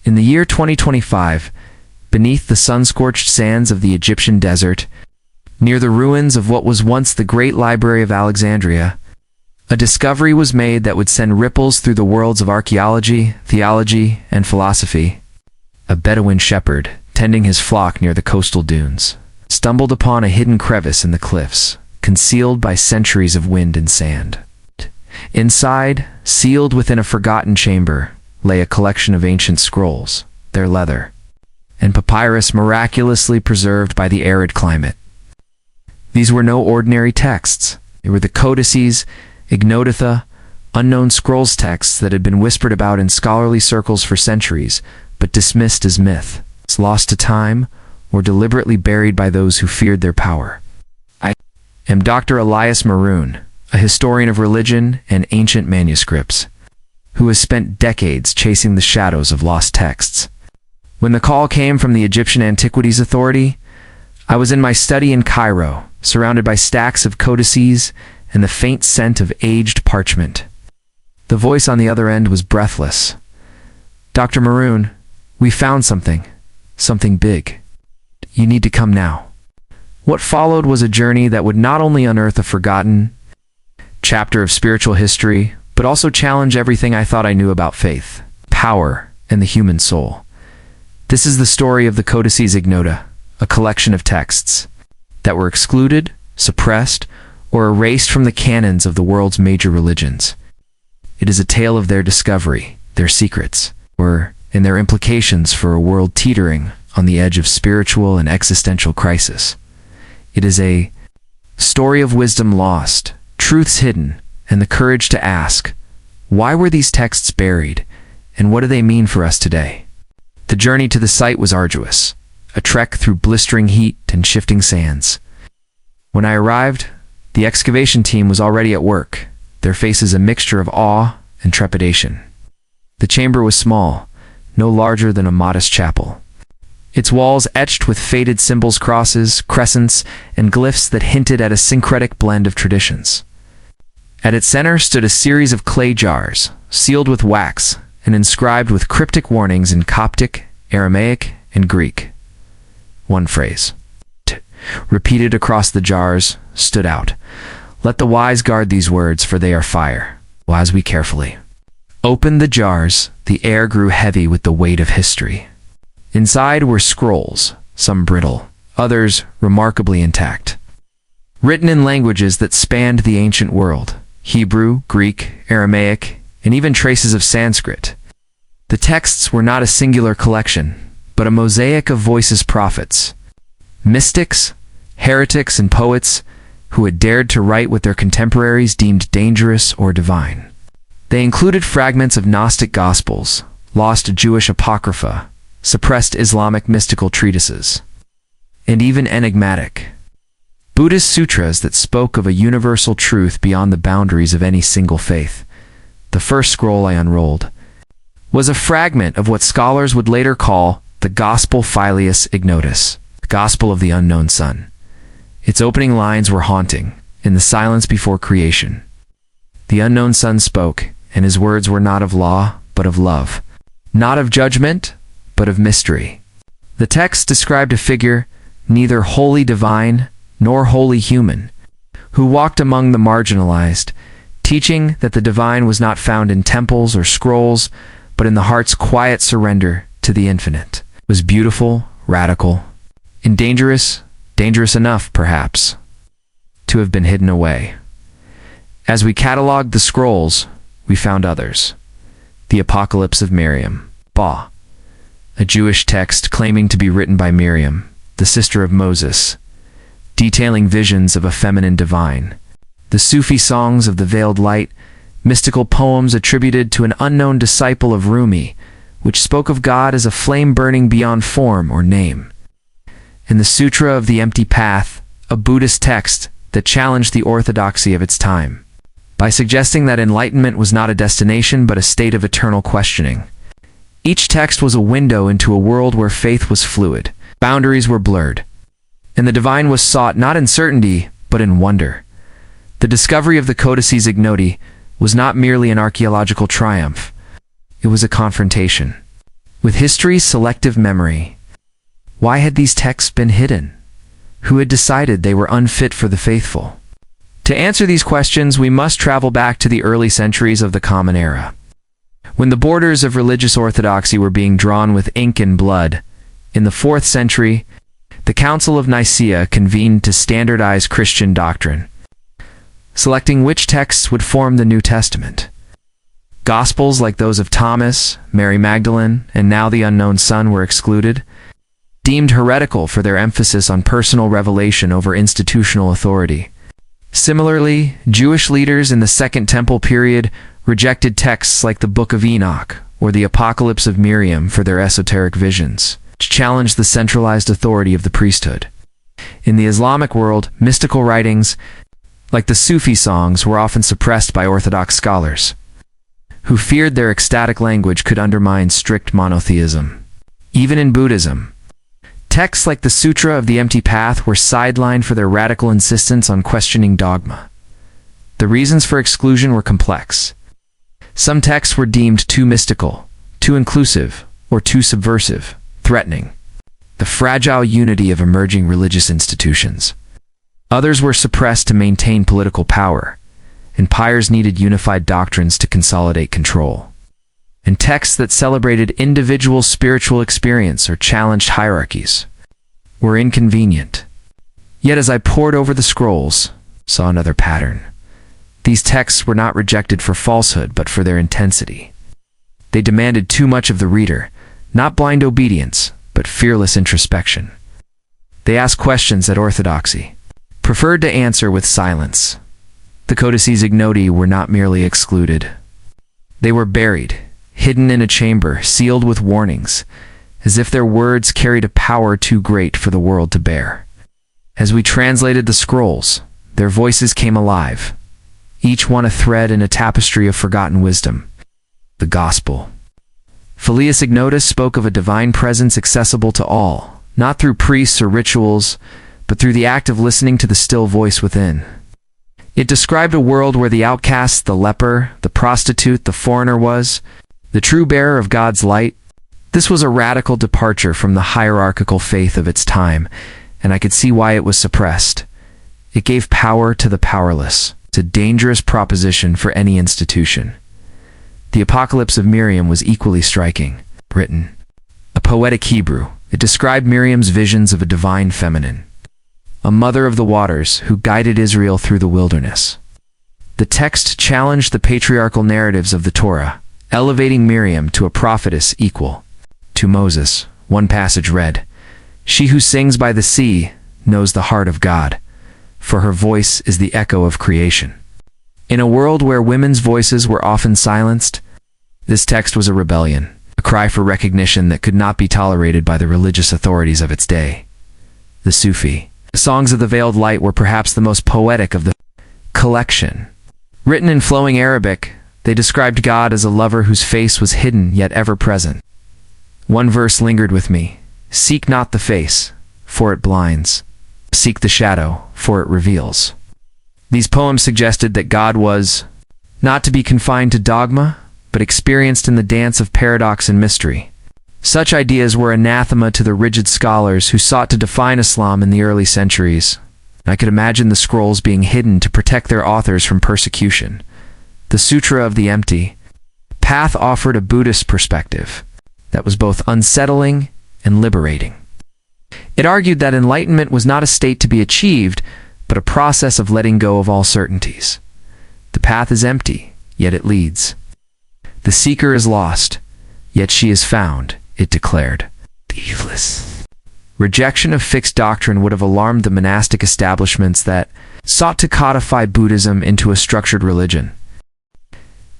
In the year 2025, beneath the sun-scorched sands of the Egyptian desert, near the ruins of what was once the great library of Alexandria, a discovery was made that would send ripples through the worlds of archaeology, theology, and philosophy. A Bedouin shepherd, tending his flock near the coastal dunes, stumbled upon a hidden crevice in the cliffs, concealed by centuries of wind and sand. Inside, sealed within a forgotten chamber, lay a collection of ancient scrolls, their leather, and papyrus miraculously preserved by the arid climate. These were no ordinary texts. They were the Codices, Ignoti, unknown scrolls texts that had been whispered about in scholarly circles for centuries, but dismissed as myth, lost to time, or deliberately buried by those who feared their power. I am Dr. Elias Maroon, a historian of religion and ancient manuscripts, who has spent decades chasing the shadows of lost texts. When the call came from the Egyptian Antiquities Authority, I was in my study in Cairo, surrounded by stacks of codices and the faint scent of aged parchment. The voice on the other end was breathless. "Dr. Maroon, we found something big. You need to come now." What followed was a journey that would not only unearth a forgotten chapter of spiritual history, but also challenge everything I thought I knew about faith, power, and the human soul. This is the story of the Codices Ignoti, a collection of texts that were excluded, suppressed, or erased from the canons of the world's major religions. It is a tale of their discovery, their secrets, and their implications for a world teetering on the edge of spiritual and existential crisis. It is a story of wisdom lost, truths hidden, and the courage to ask, why were these texts buried, and what do they mean for us today? The journey to the site was arduous, a trek through blistering heat and shifting sands. When I arrived, the excavation team was already at work, their faces a mixture of awe and trepidation. The chamber was small, no larger than a modest chapel. Its walls etched with faded symbols, crosses, crescents, and glyphs that hinted at a syncretic blend of traditions. At its center stood a series of clay jars, sealed with wax and inscribed with cryptic warnings in Coptic, Aramaic, and Greek. One phrase, repeated across the jars, stood out. "Let the wise guard these words, for they are fire." Well, as we carefully opened the jars, the air grew heavy with the weight of history. Inside were scrolls, some brittle, others remarkably intact, written in languages that spanned the ancient world: Hebrew, Greek, Aramaic, and even traces of Sanskrit. The texts were not a singular collection, but a mosaic of voices, prophets, mystics, heretics, and poets who had dared to write what their contemporaries deemed dangerous or divine. They included fragments of Gnostic Gospels, lost Jewish Apocrypha, suppressed Islamic mystical treatises, and even enigmatic Buddhist sutras that spoke of a universal truth beyond the boundaries of any single faith. The first scroll I unrolled was a fragment of what scholars would later call the Gospel Filius Ignotus, the Gospel of the Unknown Son. Its opening lines were haunting, in the silence before creation. The unknown Son spoke, and his words were not of law, but of love. Not of judgment, but of mystery. The text described a figure, neither wholly divine nor wholly human, who walked among the marginalized, teaching that the divine was not found in temples or scrolls, but in the heart's quiet surrender to the infinite. It was beautiful, radical, and dangerous enough, perhaps, to have been hidden away. As we cataloged the scrolls, we found others. The Apocalypse of Miriam, Ba, a Jewish text claiming to be written by Miriam, the sister of Moses, detailing visions of a feminine divine. The Sufi songs of the Veiled Light, mystical poems attributed to an unknown disciple of Rumi, which spoke of God as a flame burning beyond form or name. And the Sutra of the Empty Path, a Buddhist text that challenged the orthodoxy of its time, by suggesting that enlightenment was not a destination but a state of eternal questioning. Each text was a window into a world where faith was fluid, boundaries were blurred, and the divine was sought not in certainty, but in wonder. The discovery of the Codices Ignoti was not merely an archaeological triumph. It was a confrontation. With history's selective memory, why had these texts been hidden? Who had decided they were unfit for the faithful? To answer these questions, we must travel back to the early centuries of the Common Era, when the borders of religious orthodoxy were being drawn with ink and blood. In the 4th century, the Council of Nicaea convened to standardize Christian doctrine, selecting which texts would form the New Testament. Gospels like those of Thomas, Mary Magdalene, and now the unknown Son were excluded, deemed heretical for their emphasis on personal revelation over institutional authority. Similarly, Jewish leaders in the Second Temple period rejected texts like the Book of Enoch or the Apocalypse of Miriam for their esoteric visions, which challenged the centralized authority of the priesthood. In the Islamic world, mystical writings like the Sufi songs were often suppressed by Orthodox scholars, who feared their ecstatic language could undermine strict monotheism. Even in Buddhism, texts like the Sutra of the Empty Path were sidelined for their radical insistence on questioning dogma. The reasons for exclusion were complex. Some texts were deemed too mystical, too inclusive, or too subversive, threatening the fragile unity of emerging religious institutions. Others were suppressed to maintain political power. Empires needed unified doctrines to consolidate control. And texts that celebrated individual spiritual experience or challenged hierarchies were inconvenient. Yet as I pored over the scrolls, saw another pattern. These texts were not rejected for falsehood, but for their intensity. They demanded too much of the reader, not blind obedience, but fearless introspection. They asked questions that orthodoxy preferred to answer with silence. The Codices Ignoti were not merely excluded. They were buried, hidden in a chamber, sealed with warnings, as if their words carried a power too great for the world to bear. As we translated the scrolls, their voices came alive, each one a thread in a tapestry of forgotten wisdom. The Gospel. Filius Ignotus spoke of a divine presence accessible to all, not through priests or rituals, but through the act of listening to the still voice within. It described a world where the outcast, the leper, the prostitute, the foreigner was the true bearer of God's light. This was a radical departure from the hierarchical faith of its time, and I could see why it was suppressed. It gave power to the powerless. It's a dangerous proposition for any institution. The Apocalypse of Miriam was equally striking. Written a poetic Hebrew, it described Miriam's visions of a divine feminine, a mother of the waters who guided Israel through the wilderness. The text challenged the patriarchal narratives of the Torah, elevating Miriam to a prophetess equal to Moses. One passage read, "She who sings by the sea knows the heart of God, for her voice is the echo of creation." In a world where women's voices were often silenced, this text was a rebellion, a cry for recognition that could not be tolerated by the religious authorities of its day. The Sufi songs of the Veiled Light were perhaps the most poetic of the collection. Written in flowing Arabic, they described God as a lover whose face was hidden yet ever present. One verse lingered with me: "Seek not the face, for it blinds. Seek the shadow, for it reveals." These poems suggested that God was not to be confined to dogma, but experienced in the dance of paradox and mystery. Such ideas were anathema to the rigid scholars who sought to define Islam in the early centuries. I could imagine the scrolls being hidden to protect their authors from persecution. The Sutra of the Empty Path offered a Buddhist perspective that was both unsettling and liberating. It argued that enlightenment was not a state to be achieved, but a process of letting go of all certainties. The path is empty, yet it leads. The seeker is lost, yet she is found, it declared. Rejection of fixed doctrine would have alarmed the monastic establishments that sought to codify Buddhism into a structured religion.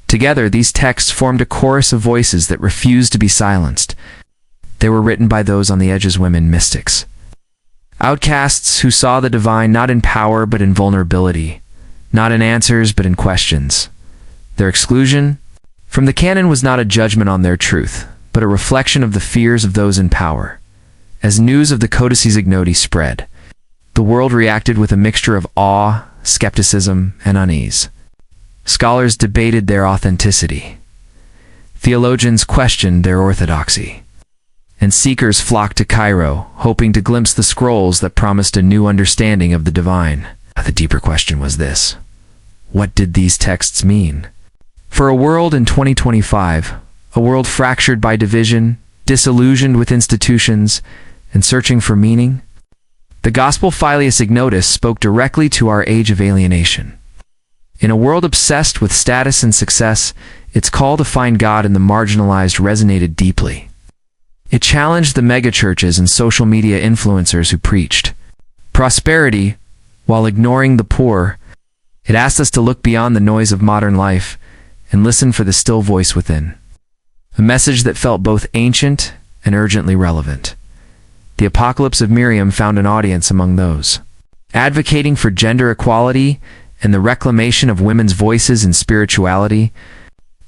Together, these texts formed a chorus of voices that refused to be silenced. They were written by those on the edges, women mystics, outcasts who saw the divine not in power but in vulnerability, not in answers but in questions. Their exclusion from the canon was not a judgment on their truth, but a reflection of the fears of those in power. As news of the Codices Ignoti spread, the world reacted with a mixture of awe, skepticism, and unease. Scholars debated their authenticity. Theologians questioned their orthodoxy. and seekers flocked to Cairo, hoping to glimpse the scrolls that promised a new understanding of the divine. The deeper question was this: what did these texts mean? For a world in 2025, a world fractured by division, disillusioned with institutions, and searching for meaning, the Gospel Filius Ignotis spoke directly to our age of alienation. In a world obsessed with status and success, its call to find God in the marginalized resonated deeply. It challenged the megachurches and social media influencers who preached prosperity while ignoring the poor. It asked us to look beyond the noise of modern life and listen for the still voice within. A message that felt both ancient and urgently relevant. The Apocalypse of Miriam found an audience among those advocating for gender equality and the reclamation of women's voices in spirituality.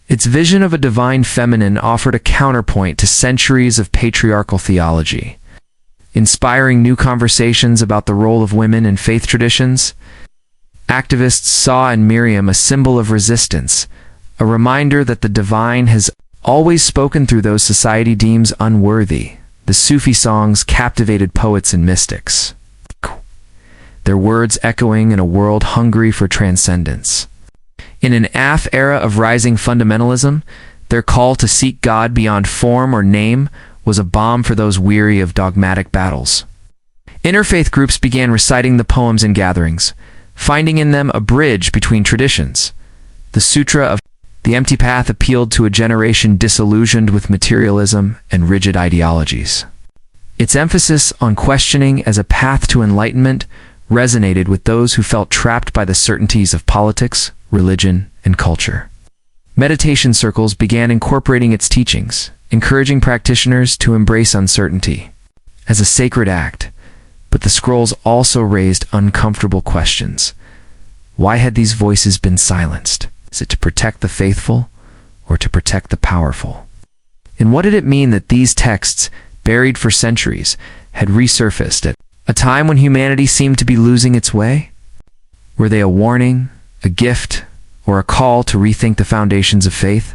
Its vision of a divine feminine offered a counterpoint to centuries of patriarchal theology, inspiring new conversations about the role of women in faith traditions. Activists saw in Miriam a symbol of resistance, a reminder that the divine has always spoken through those society deems unworthy. The Sufi songs captivated poets and mystics, their words echoing in a world hungry for transcendence. In an era of rising fundamentalism, their call to seek God beyond form or name was a balm for those weary of dogmatic battles. Interfaith groups began reciting the poems in gatherings, finding in them a bridge between traditions. The Sutra of the Empty Path appealed to a generation disillusioned with materialism and rigid ideologies. Its emphasis on questioning as a path to enlightenment resonated with those who felt trapped by the certainties of politics, religion, and culture. Meditation circles began incorporating its teachings, encouraging practitioners to embrace uncertainty as a sacred act, but the scrolls also raised uncomfortable questions. Why had these voices been silenced? Is it to protect the faithful or to protect the powerful? And what did it mean that these texts, buried for centuries, had resurfaced at a time when humanity seemed to be losing its way? Were they a warning, a gift, or a call to rethink the foundations of faith?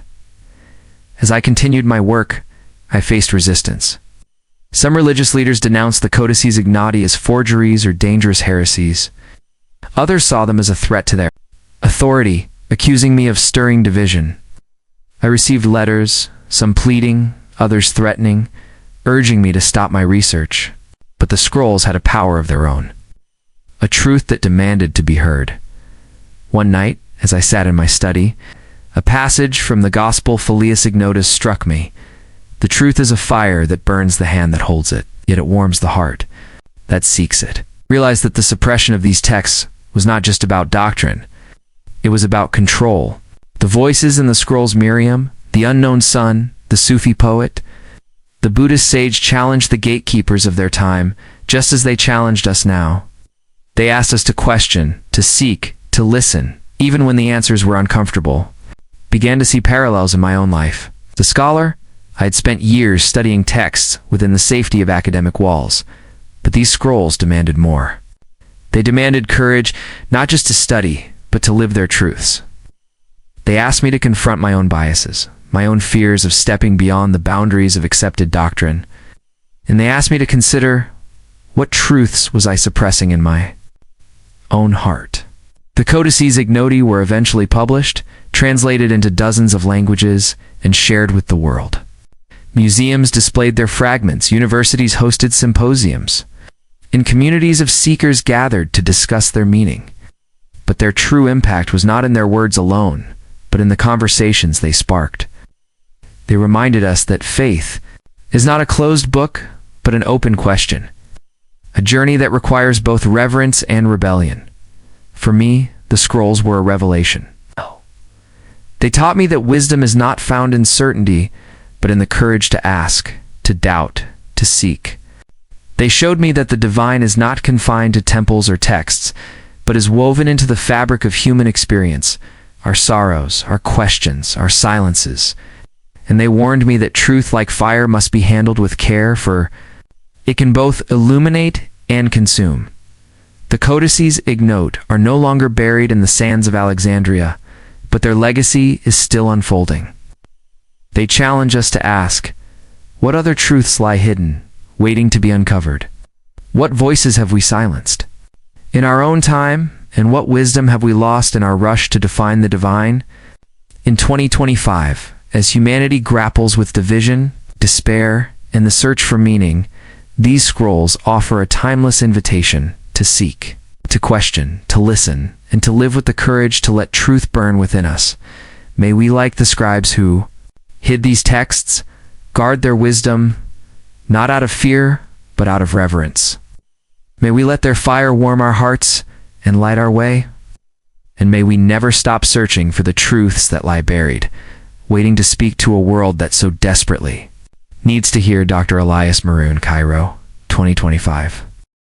As I continued my work, I faced resistance. Some religious leaders denounced the Codices Ignoti as forgeries or dangerous heresies. Others saw them as a threat to their authority, accusing me of stirring division. I received letters, some pleading, others threatening, urging me to stop my research. But the scrolls had a power of their own, a truth that demanded to be heard. One night, as I sat in my study, a passage from the Gospel Filius Ignotis struck me. The truth is a fire that burns the hand that holds it, yet it warms the heart that seeks it. I realized that the suppression of these texts was not just about doctrine. It was about control. The voices in the scrolls Miriam, the unknown son, the Sufi poet, the Buddhist sage challenged the gatekeepers of their time, just as they challenged us now. They asked us to question, to seek, to listen, even when the answers were uncomfortable. Began to see parallels in my own life. As a scholar, I had spent years studying texts within the safety of academic walls, but these scrolls demanded more. They demanded courage, not just to study, but to live their truths. They asked me to confront my own biases, my own fears of stepping beyond the boundaries of accepted doctrine, and they asked me to consider what truths was I suppressing in my own heart. The Codices Ignoti were eventually published, translated into dozens of languages, and shared with the world. Museums displayed their fragments, universities hosted symposiums, and communities of seekers gathered to discuss their meaning. But their true impact was not in their words alone, but in the conversations they sparked. They reminded us that faith is not a closed book, but an open question, a journey that requires both reverence and rebellion. For me, the scrolls were a revelation. They taught me that wisdom is not found in certainty, but in the courage to ask, to doubt, to seek. They showed me that the divine is not confined to temples or texts, but is woven into the fabric of human experience, our sorrows, our questions, our silences. And they warned me that truth, like fire, must be handled with care, for it can both illuminate and consume. The Codices Ignoti are no longer buried in the sands of Alexandria, but their legacy is still unfolding. They challenge us to ask, What other truths lie hidden, waiting to be uncovered? What voices have we silenced in our own time, and what wisdom have we lost in our rush to define the divine? In 2025, as humanity grapples with division, despair, and the search for meaning, these scrolls offer a timeless invitation to seek, to question, to listen, and to live with the courage to let truth burn within us. May we, like the scribes who hid these texts, guard their wisdom, not out of fear, but out of reverence. May we let their fire warm our hearts and light our way. And may we never stop searching for the truths that lie buried, waiting to speak to a world that so desperately needs to hear. Dr. Elias Maroon, Cairo, 2025.